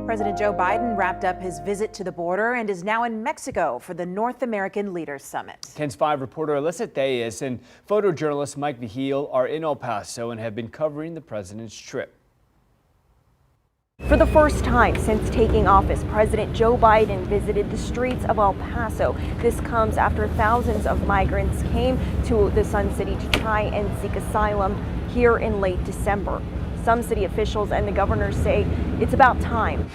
President Joe Biden wrapped up his visit to the border and is now in Mexico for the North American Leaders Summit. KENS 5 reporter Alyssa Theus and photojournalist Mike Vigil are in El Paso and have been covering the president's trip. For the first time since taking office, President Joe Biden visited the streets of El Paso. This comes after thousands of migrants came to the Sun City to try and seek asylum here in late December. Some city officials and the governor say it's about time.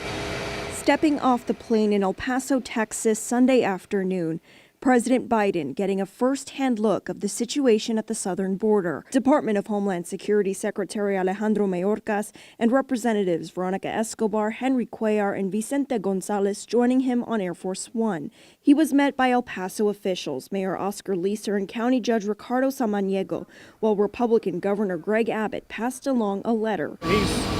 Stepping off the plane in El Paso, Texas, Sunday afternoon, President Biden getting a first-hand look of the situation at the southern border. Department of Homeland Security Secretary Alejandro Mayorkas and Representatives Veronica Escobar, Henry Cuellar, and Vicente Gonzalez joining him on Air Force One. He was met by El Paso officials, Mayor Oscar Leeser and County Judge Ricardo Samaniego, while Republican Governor Greg Abbott passed along a letter. He's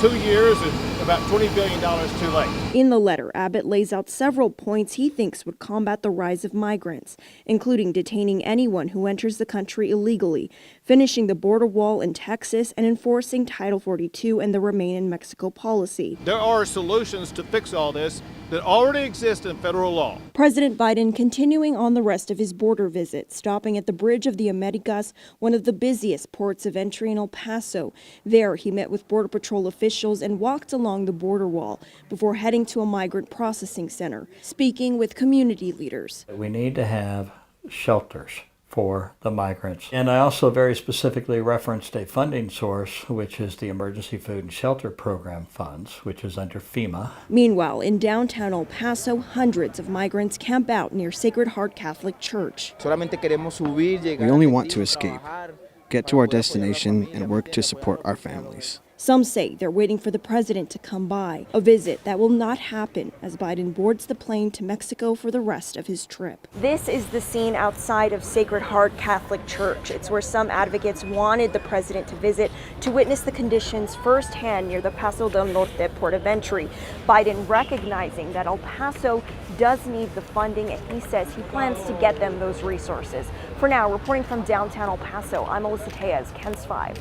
2 years and about $20 billion too late. In the letter, Abbott lays out several points he thinks would combat the rise of migrants, including detaining anyone who enters the country illegally, finishing the border wall in Texas, and enforcing Title 42 and the Remain in Mexico policy. There are solutions to fix all this that already exist in federal law. President Biden continuing on the rest of his border visit, stopping at the Bridge of the Americas, one of the busiest ports of entry in El Paso. There, he met with Border Patrol officials and walked along the border wall before heading to a migrant processing center, speaking with community leaders. We need to have shelters for the migrants. And I also very specifically referenced a funding source, which is the Emergency Food and Shelter Program funds, which is under FEMA. Meanwhile, in downtown El Paso, hundreds of migrants camp out near Sacred Heart Catholic Church. We only want to escape, get to our destination, and work to support our families. Some say they're waiting for the president to come by, a visit that will not happen as Biden boards the plane to Mexico for the rest of his trip. This is the scene outside of Sacred Heart Catholic Church. It's where some advocates wanted the president to visit to witness the conditions firsthand near the Paso del Norte port of entry. Biden recognizing that El Paso does need the funding, and he says he plans to get them those resources. For now, reporting from downtown El Paso, I'm Alyssa Theus, KENS 5.